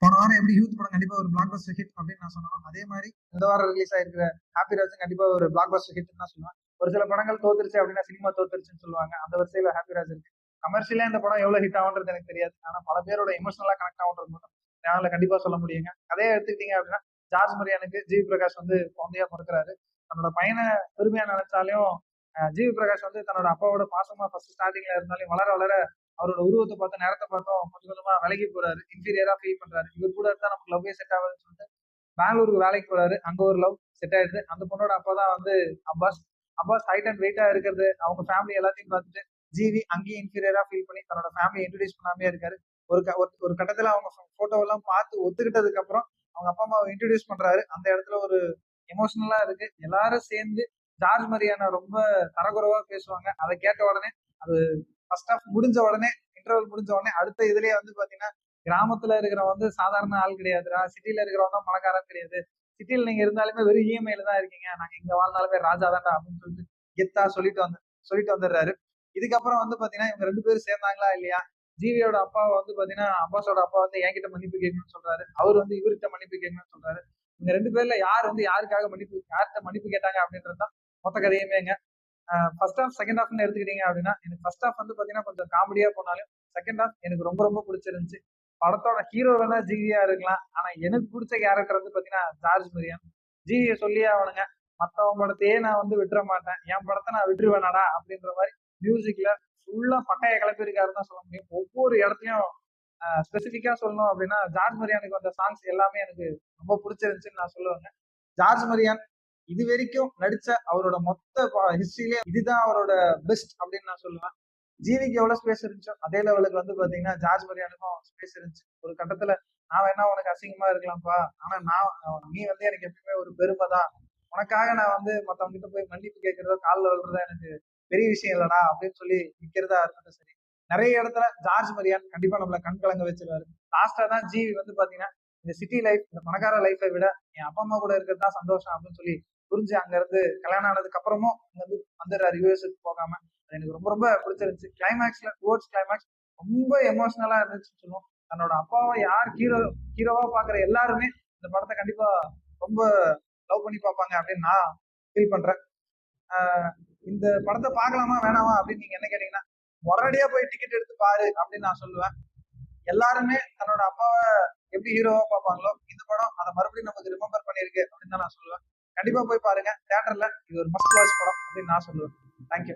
போன வாரம் எப்படி யூத் படம் கண்டிப்பா ஒரு பிளாக் பஸ்டர் ஹிட் அப்படின்னு நான் சொன்னோம், அதே மாதிரி இந்த வாரம் ரிலீஸ் ஆயிருக்கிற ஹாப்பி ராஜ் கண்டிப்பா ஒரு பிளாக் பஸ்டர் ஹிட் தான் சொல்லுவேன். ஒரு சில படங்கள் தோத்துருச்சு அப்படின்னா சினிமா தோத்துருச்சுன்னு சொல்லுவாங்க, அந்த வரிசையில ஹாப்பி ராஜ் இருக்கு. கமர்ஷியலா இந்த படம் எவ்வளவு ஹிட் ஆகுன்றது எனக்கு தெரியாது, ஆனா பல பேரோட எமோஷனலா கனெக்ட் ஆகுன்றது மட்டும் என்னால கண்டிப்பா சொல்ல முடியுங்க. கதையை எடுத்துக்கிட்டீங்க அப்படின்னா ஜார்ஜ் மரியானுக்கு ஜிவி பிரகாஷ் வந்து குழந்தையா பிறக்கிறாரு. தன்னோட பையனை பெருமையா நினைச்சாலையும் ஜிவி பிரகாஷ் வந்து தன்னோட அப்பாவோட பாசமா ஃபர்ஸ்ட் ஸ்டார்டிங்ல இருந்தாலும் வளர வளர அவரோட உருவத்தை பார்த்து நேரத்தை பார்த்தோம் கொஞ்சம் கொஞ்சமா விலகி போறாரு, இன்ஃபீரியரா ஃபீல் பண்றாரு. இவர் கூட இருந்தா நமக்கு லவ்வே செட் ஆகுதுன்னு சொல்லிட்டு பெங்களூருக்கு வேலைக்கு போறாரு. அங்க ஒரு லவ் செட் ஆயிடுது. அந்த பொண்ணோட அப்பதான் வந்து அப்பாஸ். அப்பாஸ் ஹைட் அண்ட் வெயிட்டா இருக்கிறது அவங்க ஃபேமிலி எல்லாத்தையும் பார்த்துட்டு ஜிவி அங்கேயும் இன்ஃபீரியரா ஃபீல் பண்ணி தன்னோட ஃபேமிலி இன்ட்ரடியூஸ் பண்ணாமே இருக்காரு. ஒரு கட்டத்துல அவங்க போட்டோ எல்லாம் பார்த்து ஒத்துக்கிட்டதுக்கு அப்புறம் அவங்க அப்பா அம்மாவை இன்ட்ரடியூஸ் பண்றாரு. அந்த இடத்துல ஒரு எமோஷனலா இருக்கு. எல்லாரும் சேர்ந்து ஜார்ஜ் மரியானா ரொம்ப தரக்குறைவா பேசுவாங்க. அதை கேட்ட உடனே அது ஃபர்ஸ்ட் ஆஃப் முடிஞ்ச உடனே இன்டர்வல் முடிஞ்ச உடனே அடுத்த இதுலயே வந்து பாத்தீங்கன்னா கிராமத்துல இருக்கிறவங்க வந்து சாதாரண ஆள் கிடையாதுடா, சிட்டில இருக்கிறவங்க தான் பணக்காரன் கிடையாது, சிட்டில நீங்க இருந்தாலுமே வெறும் இஎம்ஐல தான் இருக்கீங்க, நாங்க இங்க வாழ்ந்தாலுமே ராஜா தான்டா அப்படின்னு சொல்லிட்டு கெத்தா சொல்லிட்டு வந்துடுறாரு. இதுக்கப்புறம் வந்து பாத்தீங்கன்னா இவங்க ரெண்டு பேரும் சேர்ந்தாங்களா இல்லையா, ஜிவியோட அப்பா வந்து பாத்தீங்கன்னா அப்பாஸோட அப்பா வந்து என்கிட்ட மன்னிப்பு கேட்கணும்னு சொல்றாரு, அவர் வந்து இவர்கிட்ட மன்னிப்பு கேட்கணும்னு சொல்றாரு. இந்த ரெண்டு பேர்ல யார் வந்து யாருக்காக யார்கிட்ட மன்னிப்பு கேட்டாங்க அப்படின்றதுதான் மொத்த கதையுமேங்க. ஃபர்ஸ்ட் ஹாஃப் செகண்ட் ஹாஃப்னு எடுத்துக்கிட்டீங்க அப்படின்னா எனக்கு ஃபர்ஸ்ட் ஹாஃப் வந்து பாத்தீங்கன்னா கொஞ்சம் காமெடியா போனாலும் செகண்ட் ஹாஃப் எனக்கு ரொம்ப ரொம்ப பிடிச்சிருந்துச்சு. படத்தோட ஹீரோ வேணா ஜிவியா இருக்கலாம், ஆனா எனக்கு பிடிச்ச கேரக்டர் வந்து பாத்தீங்கன்னா ஜார்ஜ் மரியான். ஜிவியை சொல்லியே ஆகணுங்க, மத்தவன் படத்தையே நான் வந்து விட்டுற மாட்டேன், என் படத்தை நான் விட்டுருவேனாடா அப்படின்ற மாதிரி மியூசிக்ல ஃபுல்லா பட்டைய கிளப்பியிருக்காருன்னு தான் சொல்ல முடியும். ஒவ்வொரு இடத்துலயும் ஸ்பெசிபிக்கா சொல்லணும் அப்படின்னா ஜார்ஜ் மரியானுக்கு வந்த சாங்ஸ் எல்லாமே எனக்கு ரொம்ப பிடிச்சிருந்துச்சுன்னு நான் சொல்லுவேங்க. ஜார்ஜ் மரியான் இது வரைக்கும் நடிச்ச அவரோட மொத்த ஹிஸ்டரியிலே இதுதான் அவரோட பெஸ்ட் அப்படின்னு நான் சொல்லுவேன். ஜிவிக்கு எவ்வளவு ஸ்பேஸ் இருந்துச்சோ அதே லெவலுக்கு வந்து பாத்தீங்கன்னா ஜார்ஜ் மரியானுக்கும் ஸ்பேஸ் இருந்துச்சு. ஒரு கட்டத்துல நான் வேணா உனக்கு அசிங்கமா இருக்கலாம்ப்பா, ஆனா நீ வந்து எனக்கு எப்பயுமே ஒரு பெருமை தான், உனக்காக நான் வந்து மத்தவங்க கிட்ட போய் மன்னிப்பு கேட்கறதோ காலில் விழுறதா எனக்கு பெரிய விஷயம் இல்லடா அப்படின்னு சொல்லி நிக்கிறதா இருக்கட்டும் சரி. நிறைய இடத்துல ஜார்ஜ் மரியான் கண்டிப்பா நம்மள கண் கலங்க வச்சிருவாரு. லாஸ்டா தான் ஜிவி வந்து பாத்தீங்கன்னா இந்த சிட்டி லைஃப் இந்த பணக்கார லைஃபை விட என் அப்பா அம்மா கூட இருக்கிறது தான் சந்தோஷம் அப்படின்னு சொல்லி புரிஞ்சு அங்க இருந்து கல்யாணம் ஆனதுக்கு அப்புறமும் இங்க வந்து வந்துடுறாரு யூஎஸ்க்கு போகாம. அது எனக்கு ரொம்ப ரொம்ப பிடிச்சிருந்துச்சு. கிளைமேக்ஸ்ல டுவர்ட்ஸ் கிளைமேக்ஸ் ரொம்ப எமோஷனலா இருந்துச்சுன்னு சொல்லுவோம். தன்னோட அப்பாவை யார் ஹீரோவா பாக்குற எல்லாருமே இந்த படத்தை கண்டிப்பா ரொம்ப லவ் பண்ணி பார்ப்பாங்க அப்படின்னு நான் ஃபீல் பண்றேன். இந்த படத்தை பார்க்கலாமா வேணாமா அப்படின்னு நீங்க என்ன கேட்டீங்கன்னா உடனடியா போய் டிக்கெட் எடுத்து பாரு அப்படின்னு நான் சொல்லுவேன். எல்லாருமே தன்னோட அப்பாவை எப்படி ஹீரோவா பார்ப்பாங்களோ இந்த படம் அதை மறுபடியும் நமக்கு ரிமெம்பர் பண்ணிருக்கு அப்படின்னு தான் நான் சொல்லுவேன். கண்டிப்பா போய் பாருங்க தியேட்டர்ல, இது ஒரு மஸ்ட் வாட்ச் படம் அப்படின்னு நான் சொல்லுவேன். தேங்க்யூ.